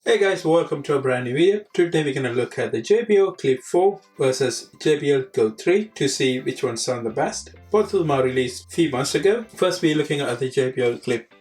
Hey guys, welcome to a brand new video. Today we're going to look at the JBL Clip 4 versus JBL Go 3 to see which one sound the best. Both of them are released a few months ago. First we're looking at the JBL Clip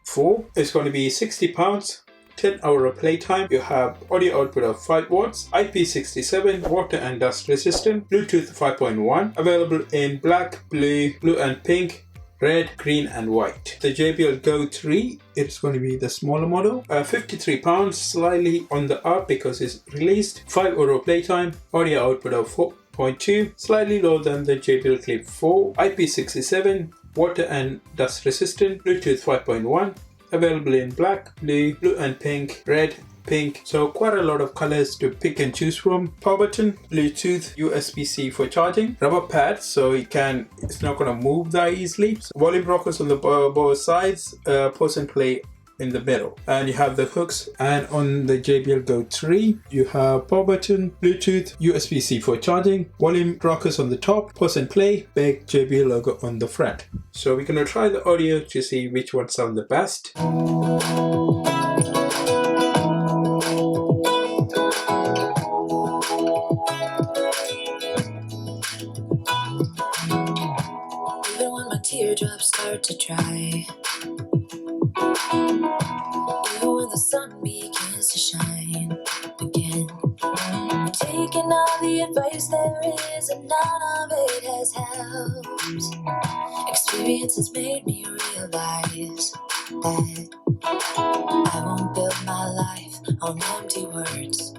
4. It's going to be £60, 10-hour playtime. You have audio output of 5 watts, IP67, water and dust resistant, Bluetooth 5.1, available in black, blue and pink, red, green and white. The JBL Go 3, it's going to be the smaller model. £53, slightly on the up because it's released. 5-hour playtime, audio output of 4.2, slightly lower than the JBL Clip 4. IP67, water and dust resistant, Bluetooth 5.1, available in black, blue and pink, red, pink, so quite a lot of colors to pick and choose from. Power button, Bluetooth, USB-C for charging, rubber pads so it's not going to move that easily. So volume rockers on the both sides, pause and play in the middle, and you have the hooks. And on the JBL Go 3 you have power button, Bluetooth, USB-C for charging, volume rockers on the top, pause and play, big JBL logo on the front. So we're going to try the audio to see which one sound the best. Even when my teardrops start to dry, even when the sun begins to shine again, I'm taking all the advice there is and none of it has helped. Experience has made me realize that I won't build my life on empty words.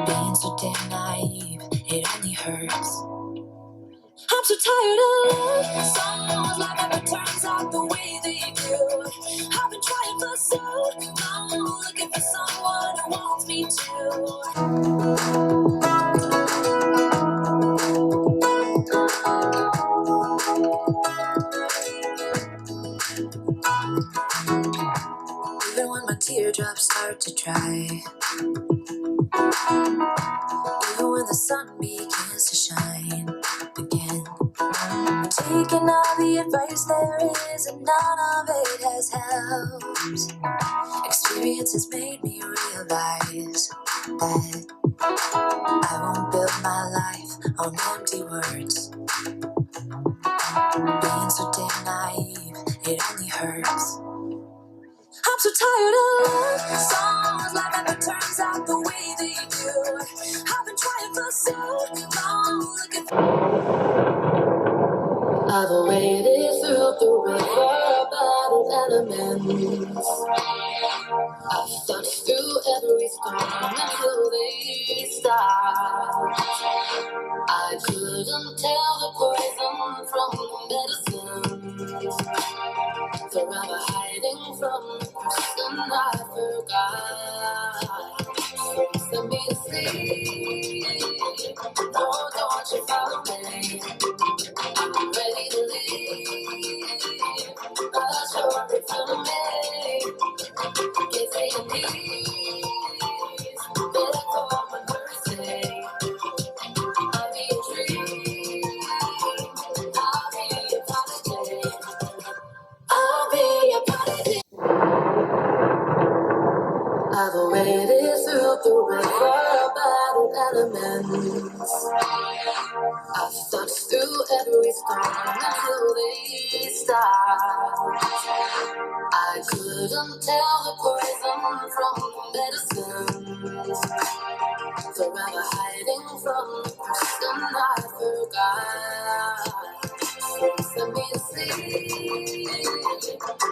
Being so damn naive, it only hurts. I'm so tired of love songs like if it turns out the way they do. I've been trying for so long, looking for someone who wants me to. Even when my teardrops start to dry, even when the sun begins to shine again, I'm taking all the advice there is and none of it has helped. Experience has made me realize that I won't build my life on empty words. Being so damn naive, it only hurts. I'm so tired of love songs like if it turns out the way they do. I've been trying for so long, looking for. I've waded through the river battled elements. I've thought through every storm until they stopped. I couldn't tell the poison from the medicine, forever hiding from the person I forgot. So send me to sleep. Oh, don't you follow me. I'm ready to leave, but you're ready for me. Can't say your knees, but I call my mercy. I'll be a dream, I'll be a holiday, I'll be a holiday. I've waded through the river battled elements. I've thought through every storm until they stopped. I couldn't tell the poison from the medicine, forever hiding from the person I forgot. So send me to sleep.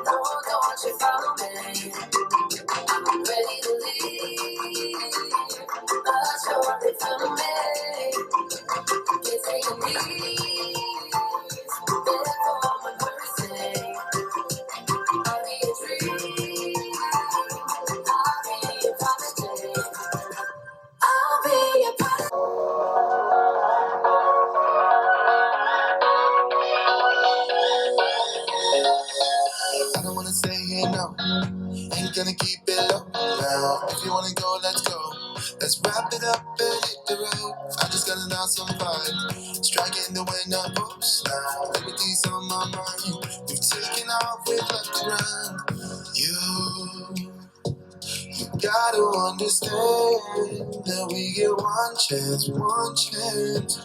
Oh, don't you follow me. I'm ready to leave, but you're ready for me. Can't say your knees, better call my mercy. I'll be a dream, I'll be a holiday, I'll be a I don't wanna stay here, no. Ain't gonna keep it low now. If you wanna go, let's go. Let's wrap it up and hit the road. I just got an awesome vibe. Striking the wind up hopes now. Everything's on my mind. We've taken off, we've left the ground. You Gotta understand that we get one chance, one chance.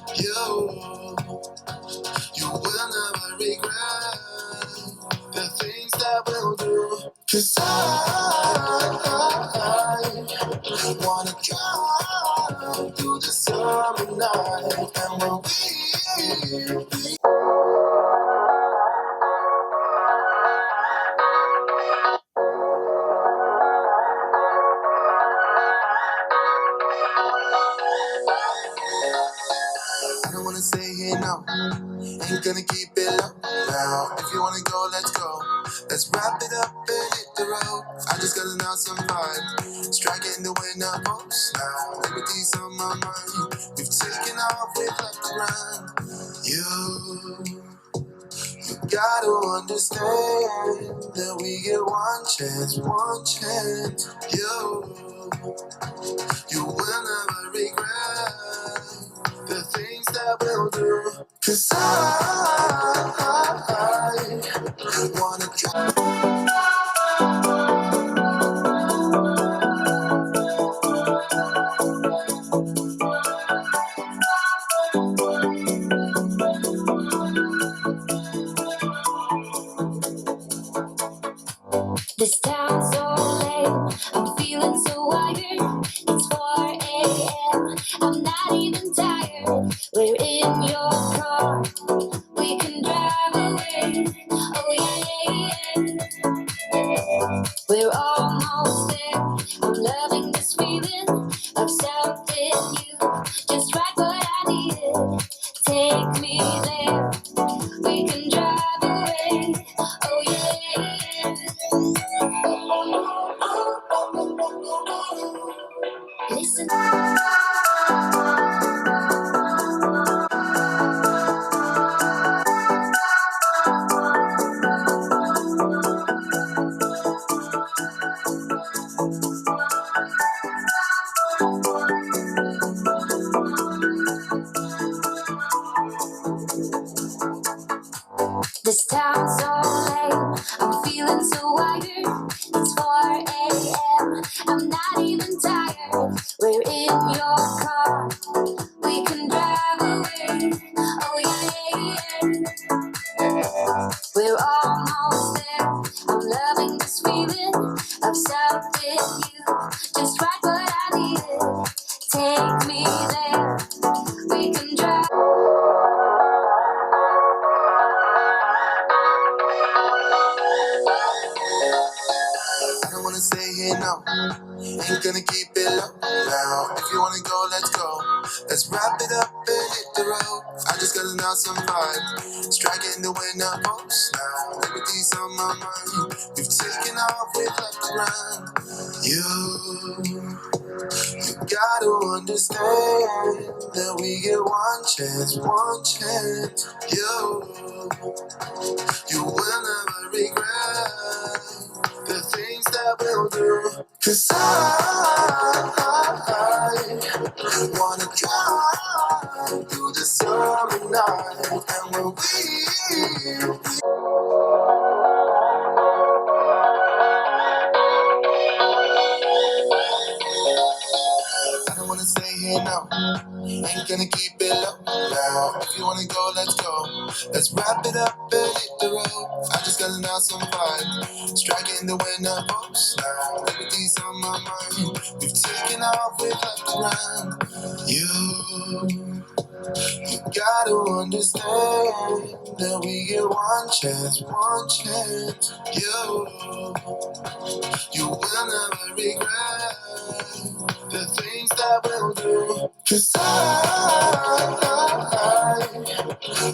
You will never regret the things that we'll do. 'Cause I wanna drive through the summer night. And when we I don't wanna stay here, no. Ain't gonna keep it up now. If you wanna go, let's go. Let's wrap it up and hit the road. I just gotta know some vibe. Striking the winner post now. Liberty's on my mind. We've taken off, we've left the ground. You gotta understand that we get one chance, one chance. You will never regret the things that we'll do. 'Cause I wanna try. This town's so lame, I'm feeling so wired. It's 4 a.m., I'm not even tired. We're in your car, we can drive away. Oh yeah, we're almost there. I'm loving this feeling of something new. Just right what I needed. Take me there, we can drive away. Oh yeah. Listen. This town's so lame, I'm feeling so wired. It's 4 a.m., I'm not even tired. We're in your car, we can drive away. Oh yeah, we're almost there. I'm loving this feeling of something new. Just right what I needed. Take me there, we can drive. I don't wanna stay here, no. Ain't gonna keep it up now. If you wanna go, let's go. Let's wrap it up and hit the road. I just gotta know some vibe. Striking the winner post now. Liberty's on my mind. We've taken off, we've left the ground. You gotta understand that we get one chance, one chance. You will never regret the things that we'll do. 'Cause I wanna drive through the summer night. And when we I don't wanna stay here, no. Ain't gonna keep it up now. If you wanna go, let's go. Let's wrap it up and hit the road. I just gotta know some vibe. Striking the winner post now. Liberty's on my mind. We've taken off, we've left the ground. You gotta understand that we get one chance, one chance. You will never regret the things that we'll do. 'Cause I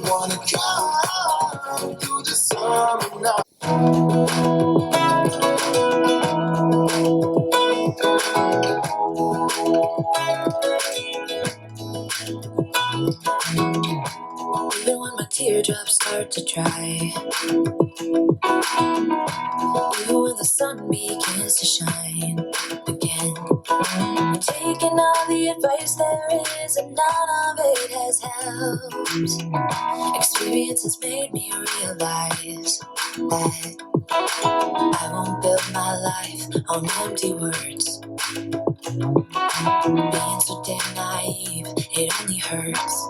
wanna drive through the summer night. Even when my teardrops start to dry, even when the sun begins to shine again, I'm taking all the advice advice there is, and none of it has helped. Experience has made me realize that I won't build my life on empty words. Being so damn naive, it only hurts.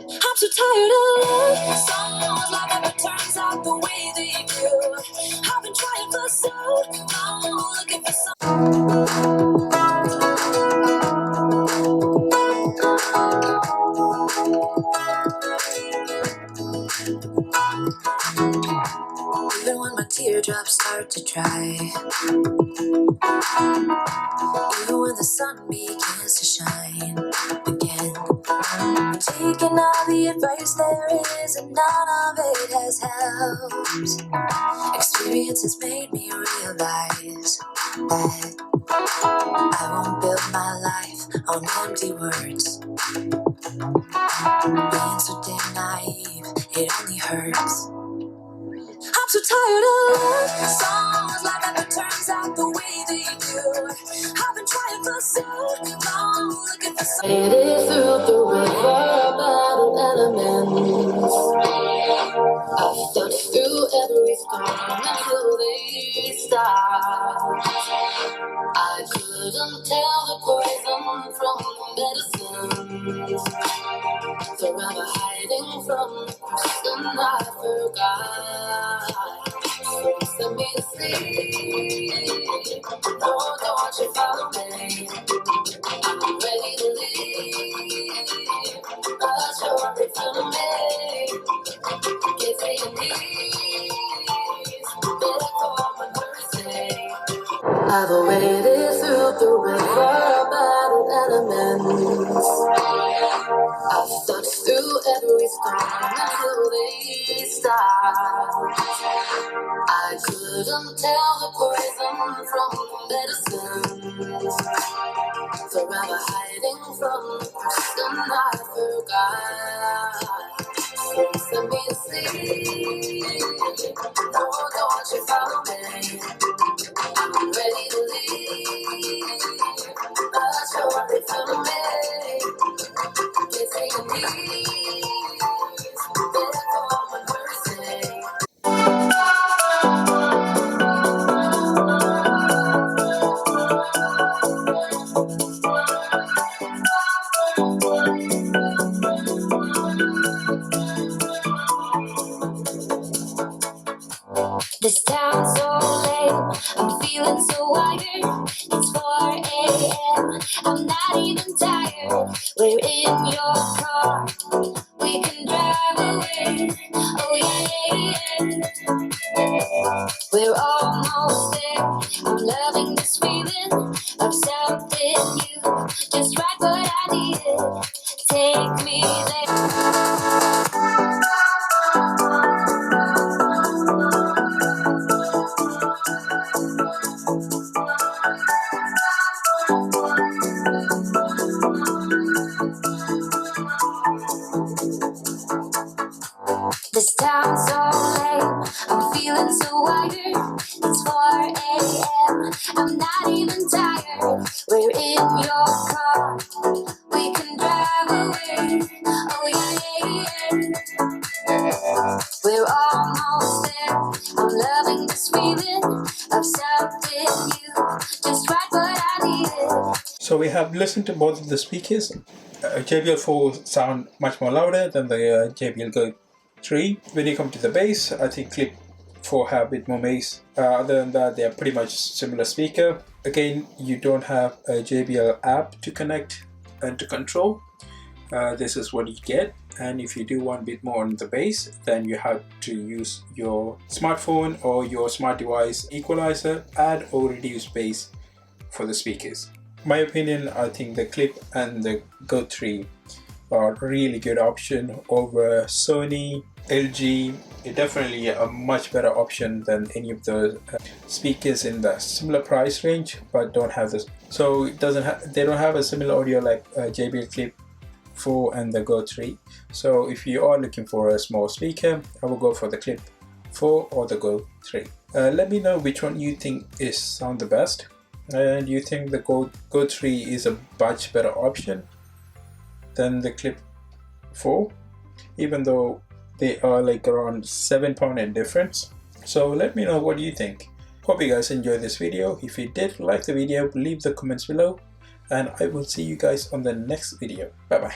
I'm so tired of love songs like never turns out the way they do. I've been trying for so long, looking for even when my teardrops start to dry, even when the sun begins to shine again. I'm taking all the advice there is, and none of it has helped. Experience has made me realize that I won't build my life on empty words. Being so damn naive, it only hurts. I'm so tired of love songs like never turns out the way they do. I've been trying for so long, looking for some. It is through the river, battle elements. I've searched through every storm until they stop. I couldn't tell the poison from the medicine. Forever hiding from the person I forgot. So send me to sleep. No, don't you follow me. I'm ready to leave, but you're ready for me. Get to your knees, beg for my mercy. I've waded through the river, battled elements. I've searched through every storm until they stop. I couldn't tell the poison from the medicine. Forever hiding from the person I forgot. So send me to sleep. No, don't you follow me. I'm ready to leave, but you're ready for me. Get to your knees, beg for my mercy. This town's so lame, I'm feeling so wired. It's 4 a.m., I'm not even tired. We're in your car, we can drive away. Oh yeah, yeah, yeah. We're almost there, I'm loving this feeling of something new. Just right what I needed, take me there. This town's so lame, I'm feeling so wired. It's 4 a.m., I'm not even tired. We're in your car, we can drive away. Oh yeah, yeah, yeah. We're almost there, I'm loving this feeling of something new. Just right what I needed. So we have listened to both of the speakers. JBL 4 sound much more louder than the JBL GO 3. When you come to the bass, I think Clip 4 have a bit more bass. Other than that, they are pretty much similar speaker. Again, you don't have a JBL app to connect and to control. This is what you get. And if you do want a bit more on the bass, then you have to use your smartphone or your smart device equalizer, add or reduce bass for the speakers. My opinion, I think the Clip and the GO 3 are a really good option over Sony, LG. It's definitely a much better option than any of the speakers in the similar price range, but don't have this. So it doesn't they don't have a similar audio like JBL Clip 4 and the GO 3. So if you are looking for a small speaker, I will go for the Clip 4 or the GO 3. Let me know which one you think is sound the best. And you think the Go 3 is a much better option than the Clip 4, even though they are like around £7 in difference. So let me know what you think. Hope you guys enjoyed this video. If you did like the video, leave the comments below, and I will see you guys on the next video. Bye bye.